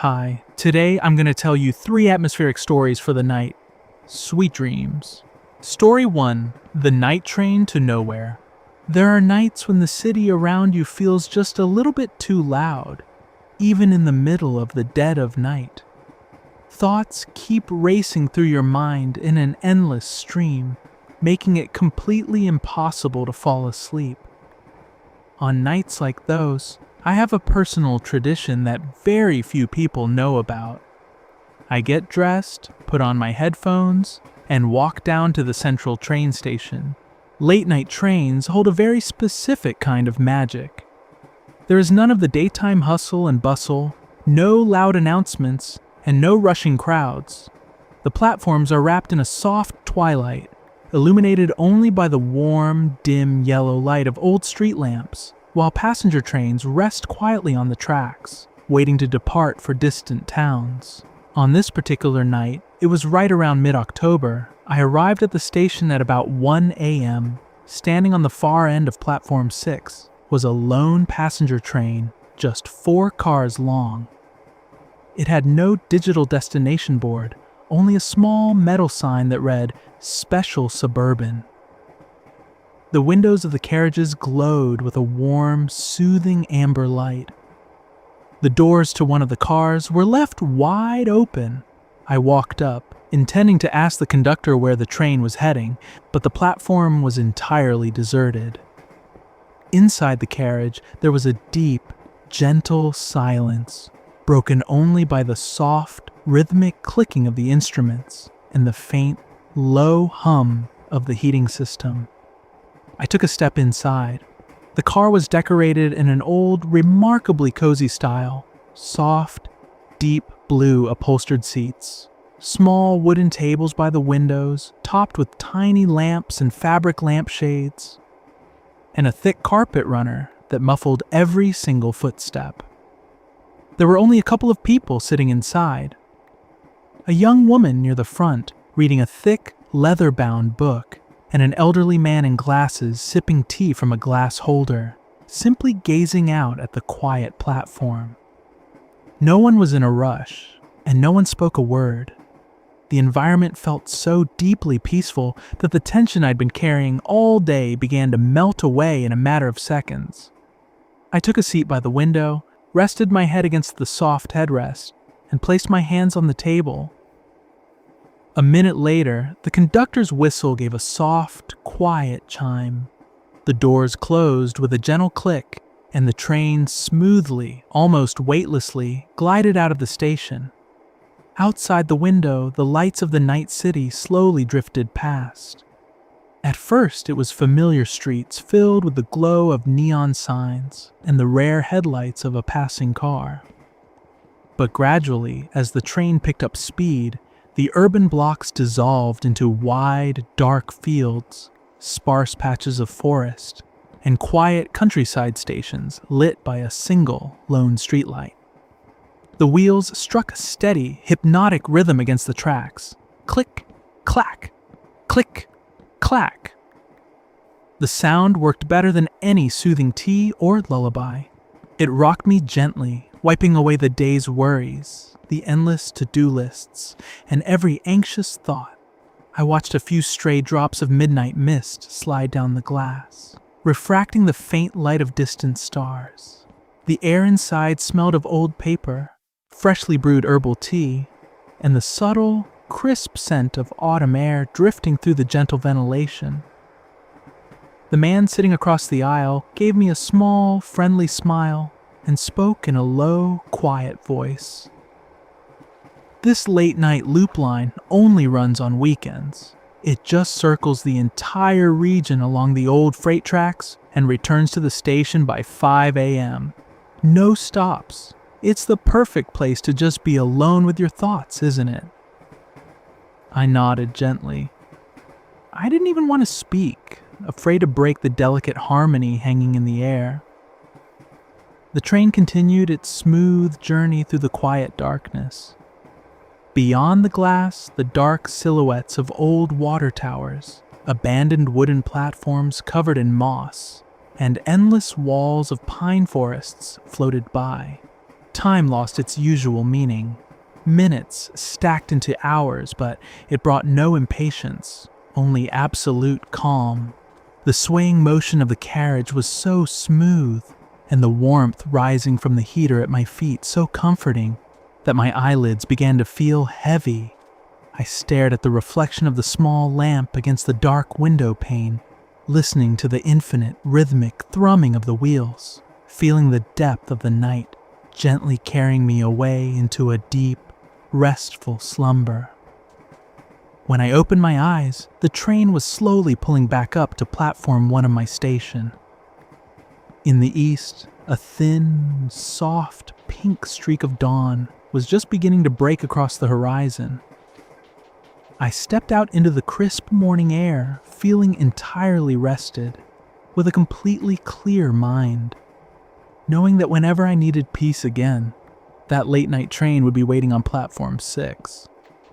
Hi, today I'm going to tell you 3 atmospheric stories for the night. Sweet dreams. Story 1: The Night Train to Nowhere. There are nights when the city around you feels just a little bit too loud, even in the middle of the dead of night. Thoughts keep racing through your mind in an endless stream, making it completely impossible to fall asleep. On nights like those, I have a personal tradition that very few people know about. I get dressed, put on my headphones, and walk down to the central train station. Late-night trains hold a very specific kind of magic. There is none of the daytime hustle and bustle, no loud announcements, and no rushing crowds. The platforms are wrapped in a soft twilight, illuminated only by the warm, dim yellow light of old street lamps, while passenger trains rest quietly on the tracks, waiting to depart for distant towns. On this particular night, it was right around mid-October, I arrived at the station at about 1 a.m. Standing on the far end of Platform 6 was a lone passenger train, just 4 cars long. It had no digital destination board, only a small metal sign that read, "Special Suburban." The windows of the carriages glowed with a warm, soothing amber light. The doors to one of the cars were left wide open. I walked up, intending to ask the conductor where the train was heading, but the platform was entirely deserted. Inside the carriage, there was a deep, gentle silence, broken only by the soft, rhythmic clicking of the instruments and the faint, low hum of the heating system. I took a step inside. The car was decorated in an old, remarkably cozy style. Soft, deep blue upholstered seats, small wooden tables by the windows, topped with tiny lamps and fabric lampshades, and a thick carpet runner that muffled every single footstep. There were only a couple of people sitting inside. A young woman near the front, reading a thick, leather-bound book, and an elderly man in glasses sipping tea from a glass holder, simply gazing out at the quiet platform. No one was in a rush, and no one spoke a word. The environment felt so deeply peaceful that the tension I'd been carrying all day began to melt away in a matter of seconds. I took a seat by the window, rested my head against the soft headrest, and placed my hands on the table. A minute later, the conductor's whistle gave a soft, quiet chime. The doors closed with a gentle click, and the train smoothly, almost weightlessly, glided out of the station. Outside the window, the lights of the night city slowly drifted past. At first, it was familiar streets filled with the glow of neon signs and the rare headlights of a passing car. But gradually, as the train picked up speed, the urban blocks dissolved into wide, dark fields, sparse patches of forest, and quiet countryside stations lit by a single lone streetlight. The wheels struck a steady, hypnotic rhythm against the tracks. Click, clack, click, clack. The sound worked better than any soothing tea or lullaby. It rocked me gently, wiping away the day's worries, the endless to-do lists, and every anxious thought. I watched a few stray drops of midnight mist slide down the glass, refracting the faint light of distant stars. The air inside smelled of old paper, freshly brewed herbal tea, and the subtle, crisp scent of autumn air drifting through the gentle ventilation. The man sitting across the aisle gave me a small, friendly smile and spoke in a low, quiet voice. This late-night loop line only runs on weekends. It just circles the entire region along the old freight tracks and returns to the station by 5 a.m. No stops. It's the perfect place to just be alone with your thoughts, isn't it? I nodded gently. I didn't even want to speak, afraid to break the delicate harmony hanging in the air. The train continued its smooth journey through the quiet darkness. Beyond the glass, the dark silhouettes of old water towers, abandoned wooden platforms covered in moss, and endless walls of pine forests floated by. Time lost its usual meaning. Minutes stacked into hours, but it brought no impatience, only absolute calm. The swaying motion of the carriage was so smooth, and the warmth rising from the heater at my feet so comforting that my eyelids began to feel heavy. I stared at the reflection of the small lamp against the dark window pane, listening to the infinite, rhythmic thrumming of the wheels, feeling the depth of the night gently carrying me away into a deep, restful slumber. When I opened my eyes, the train was slowly pulling back up to platform 1 of my station. In the east, a thin, soft, pink streak of dawn was just beginning to break across the horizon. I stepped out into the crisp morning air, feeling entirely rested, with a completely clear mind, knowing that whenever I needed peace again, that late-night train would be waiting on platform 6.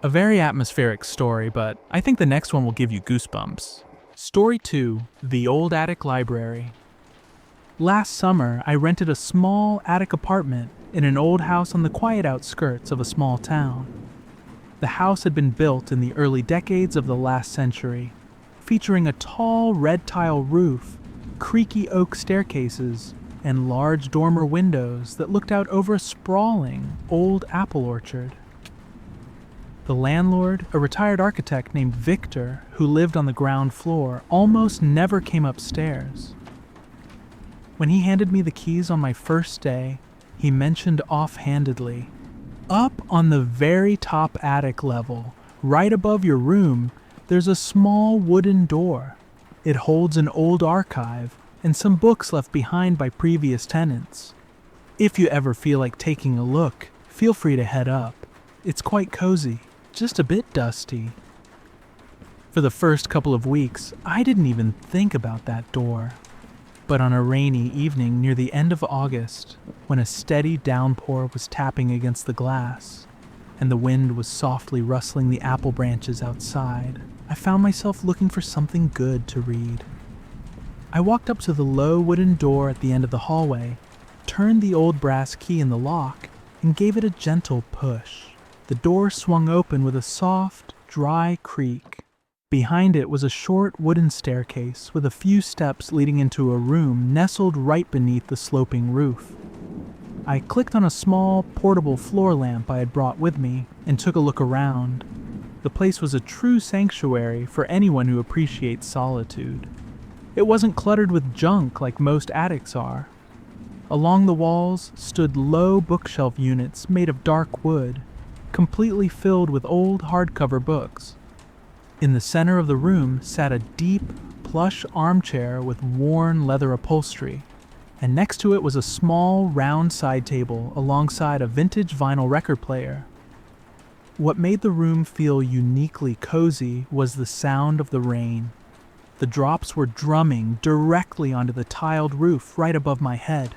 A very atmospheric story, but I think the next one will give you goosebumps. Story 2, The Old Attic Library. Last summer, I rented a small attic apartment in an old house on the quiet outskirts of a small town. The house had been built in the early decades of the last century, featuring a tall red tile roof, creaky oak staircases, and large dormer windows that looked out over a sprawling old apple orchard. The landlord, a retired architect named Victor, who lived on the ground floor, almost never came upstairs. When he handed me the keys on my first day, he mentioned offhandedly, "Up on the very top attic level, right above your room, there's a small wooden door. It holds an old archive and some books left behind by previous tenants. If you ever feel like taking a look, feel free to head up. It's quite cozy, just a bit dusty." For the first couple of weeks, I didn't even think about that door. But on a rainy evening near the end of August, when a steady downpour was tapping against the glass, and the wind was softly rustling the apple branches outside, I found myself looking for something good to read. I walked up to the low wooden door at the end of the hallway, turned the old brass key in the lock, and gave it a gentle push. The door swung open with a soft, dry creak. Behind it was a short wooden staircase with a few steps leading into a room nestled right beneath the sloping roof. I clicked on a small, portable floor lamp I had brought with me and took a look around. The place was a true sanctuary for anyone who appreciates solitude. It wasn't cluttered with junk like most attics are. Along the walls stood low bookshelf units made of dark wood, completely filled with old hardcover books. In the center of the room sat a deep, plush armchair with worn leather upholstery, and next to it was a small, round side table alongside a vintage vinyl record player. What made the room feel uniquely cozy was the sound of the rain. The drops were drumming directly onto the tiled roof right above my head,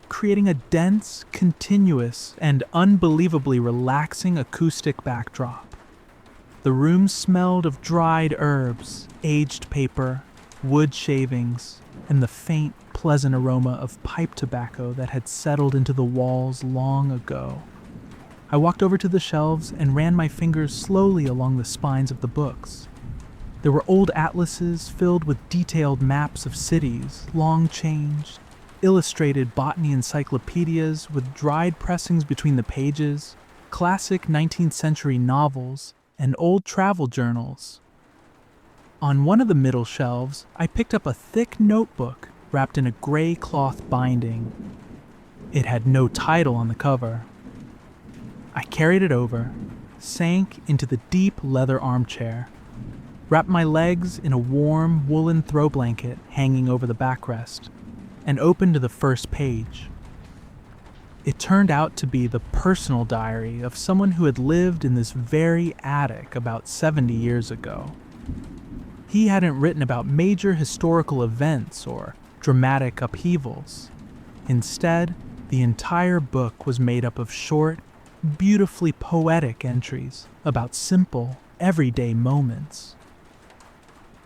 creating a dense, continuous, and unbelievably relaxing acoustic backdrop. The room smelled of dried herbs, aged paper, wood shavings, and the faint, pleasant aroma of pipe tobacco that had settled into the walls long ago. I walked over to the shelves and ran my fingers slowly along the spines of the books. There were old atlases filled with detailed maps of cities, long changed, illustrated botany encyclopedias with dried pressings between the pages, classic 19th century novels, and old travel journals. On one of the middle shelves, I picked up a thick notebook wrapped in a gray cloth binding. It had no title on the cover. I carried it over, sank into the deep leather armchair, wrapped my legs in a warm woolen throw blanket hanging over the backrest, and opened to the first page. It turned out to be the personal diary of someone who had lived in this very attic about 70 years ago. He hadn't written about major historical events or dramatic upheavals. Instead, the entire book was made up of short, beautifully poetic entries about simple, everyday moments.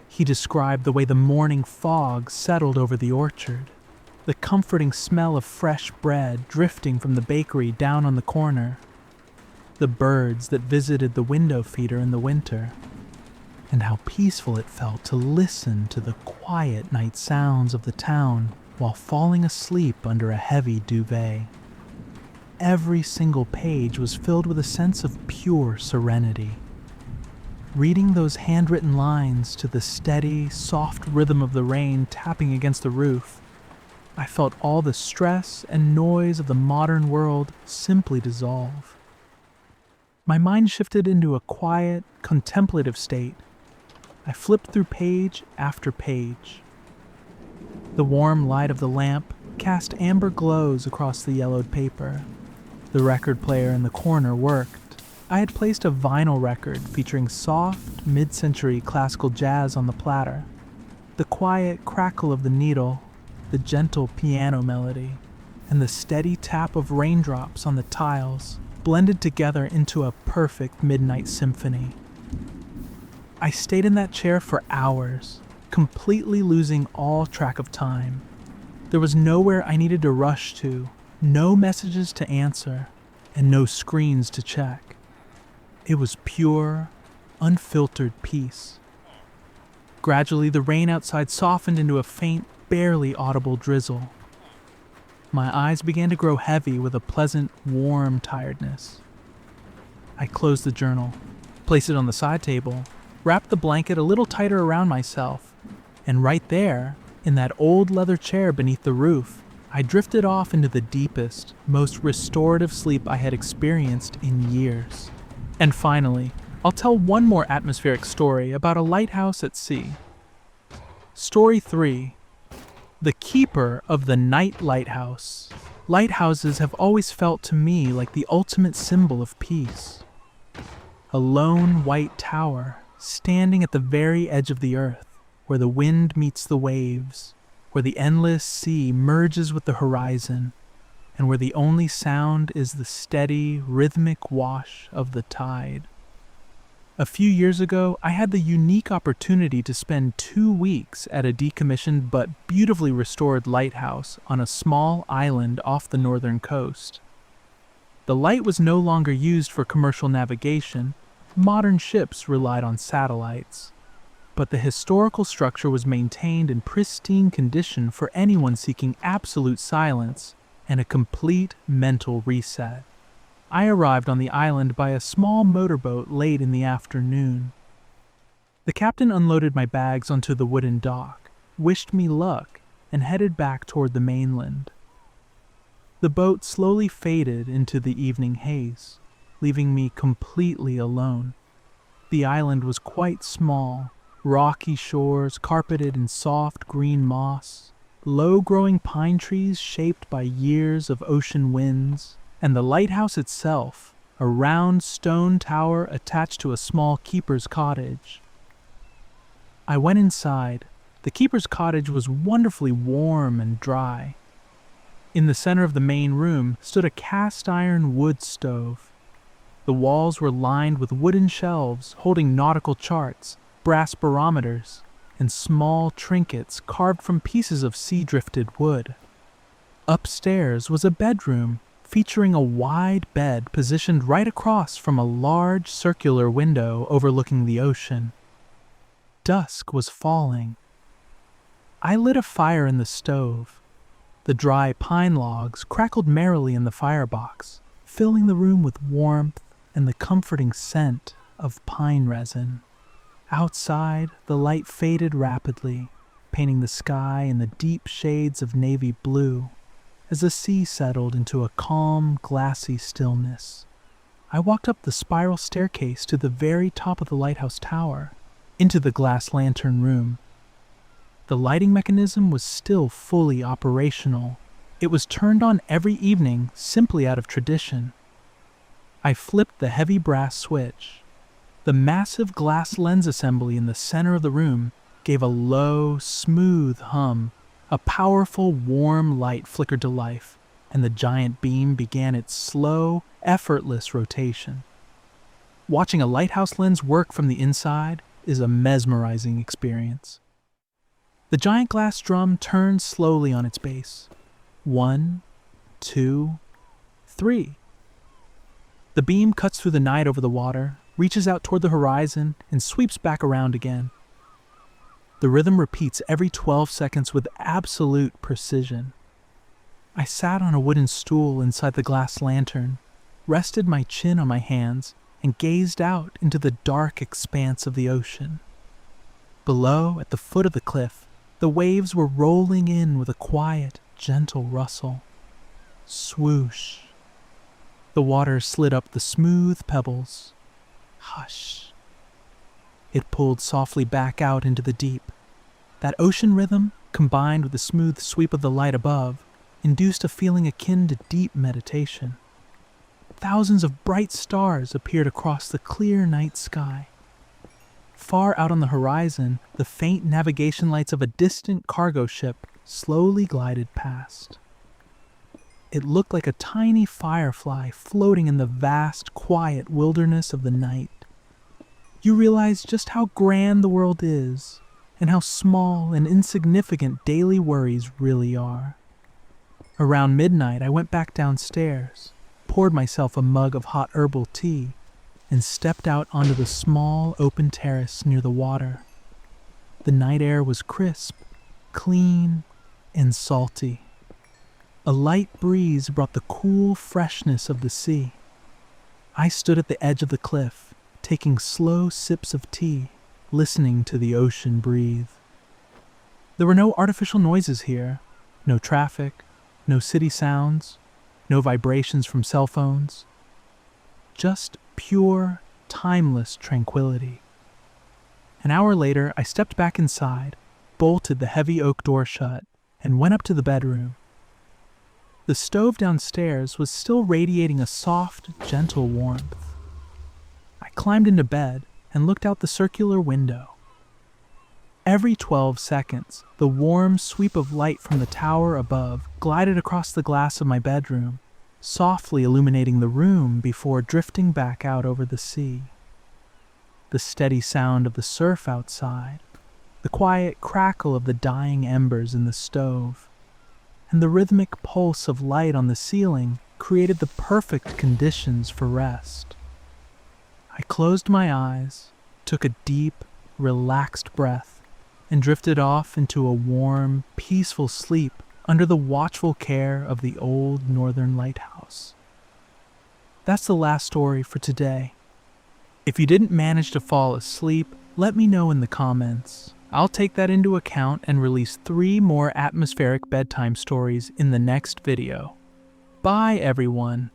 He described the way the morning fog settled over the orchard, the comforting smell of fresh bread drifting from the bakery down on the corner, the birds that visited the window feeder in the winter, and how peaceful it felt to listen to the quiet night sounds of the town while falling asleep under a heavy duvet. Every single page was filled with a sense of pure serenity. Reading those handwritten lines to the steady, soft rhythm of the rain tapping against the roof, I felt all the stress and noise of the modern world simply dissolve. My mind shifted into a quiet, contemplative state. I flipped through page after page. The warm light of the lamp cast amber glows across the yellowed paper. The record player in the corner worked. I had placed a vinyl record featuring soft, mid-century classical jazz on the platter. The quiet crackle of the needle, the gentle piano melody, and the steady tap of raindrops on the tiles blended together into a perfect midnight symphony. I stayed in that chair for hours, completely losing all track of time. There was nowhere I needed to rush to, no messages to answer, and no screens to check. It was pure, unfiltered peace. Gradually, the rain outside softened into a faint, barely audible drizzle. My eyes began to grow heavy with a pleasant, warm tiredness. I closed the journal, placed it on the side table, wrapped the blanket a little tighter around myself, and right there, in that old leather chair beneath the roof, I drifted off into the deepest, most restorative sleep I had experienced in years. And finally, I'll tell one more atmospheric story about a lighthouse at sea. Story 3. The Keeper of the Night Lighthouse. Lighthouses have always felt to me like the ultimate symbol of peace. A lone white tower, standing at the very edge of the earth, where the wind meets the waves, where the endless sea merges with the horizon, and where the only sound is the steady, rhythmic wash of the tide. A few years ago, I had the unique opportunity to spend 2 weeks at a decommissioned but beautifully restored lighthouse on a small island off the northern coast. The light was no longer used for commercial navigation. Modern ships relied on satellites. But the historical structure was maintained in pristine condition for anyone seeking absolute silence and a complete mental reset. I arrived on the island by a small motorboat late in the afternoon. The captain unloaded my bags onto the wooden dock, wished me luck, and headed back toward the mainland. The boat slowly faded into the evening haze, leaving me completely alone. The island was quite small, rocky shores carpeted in soft green moss, low-growing pine trees shaped by years of ocean winds, and the lighthouse itself, a round stone tower attached to a small keeper's cottage. I went inside. The keeper's cottage was wonderfully warm and dry. In the center of the main room stood a cast-iron wood stove. The walls were lined with wooden shelves holding nautical charts, brass barometers, and small trinkets carved from pieces of sea-drifted wood. Upstairs was a bedroom featuring a wide bed positioned right across from a large circular window overlooking the ocean. Dusk was falling. I lit a fire in the stove. The dry pine logs crackled merrily in the firebox, filling the room with warmth and the comforting scent of pine resin. Outside, the light faded rapidly, painting the sky in the deep shades of navy blue, as the sea settled into a calm, glassy stillness. I walked up the spiral staircase to the very top of the lighthouse tower, into the glass lantern room. The lighting mechanism was still fully operational. It was turned on every evening simply out of tradition. I flipped the heavy brass switch. The massive glass lens assembly in the center of the room gave a low, smooth hum. A powerful, warm light flickered to life, and the giant beam began its slow, effortless rotation. Watching a lighthouse lens work from the inside is a mesmerizing experience. The giant glass drum turned slowly on its base, 1, 2, 3. The beam cuts through the night over the water, reaches out toward the horizon, and sweeps back around again. The rhythm repeats every 12 seconds with absolute precision. I sat on a wooden stool inside the glass lantern, rested my chin on my hands, and gazed out into the dark expanse of the ocean. Below, at the foot of the cliff, the waves were rolling in with a quiet, gentle rustle. Swoosh. The water slid up the smooth pebbles. Hush. It pulled softly back out into the deep. That ocean rhythm, combined with the smooth sweep of the light above, induced a feeling akin to deep meditation. Thousands of bright stars appeared across the clear night sky. Far out on the horizon, the faint navigation lights of a distant cargo ship slowly glided past. It looked like a tiny firefly floating in the vast, quiet wilderness of the night. You realize just how grand the world is, and how small and insignificant daily worries really are. Around midnight, I went back downstairs, poured myself a mug of hot herbal tea, and stepped out onto the small open terrace near the water. The night air was crisp, clean, and salty. A light breeze brought the cool freshness of the sea. I stood at the edge of the cliff, taking slow sips of tea, listening to the ocean breathe. There were no artificial noises here, no traffic, no city sounds, no vibrations from cell phones. Just pure, timeless tranquility. An hour later, I stepped back inside, bolted the heavy oak door shut, and went up to the bedroom. The stove downstairs was still radiating a soft, gentle warmth. I climbed into bed and looked out the circular window. Every 12 seconds, the warm sweep of light from the tower above glided across the glass of my bedroom, softly illuminating the room before drifting back out over the sea. The steady sound of the surf outside, the quiet crackle of the dying embers in the stove, and the rhythmic pulse of light on the ceiling created the perfect conditions for rest. I closed my eyes, took a deep, relaxed breath, and drifted off into a warm, peaceful sleep under the watchful care of the old northern lighthouse. That's the last story for today. If you didn't manage to fall asleep, let me know in the comments. I'll take that into account and release 3 more atmospheric bedtime stories in the next video. Bye, everyone.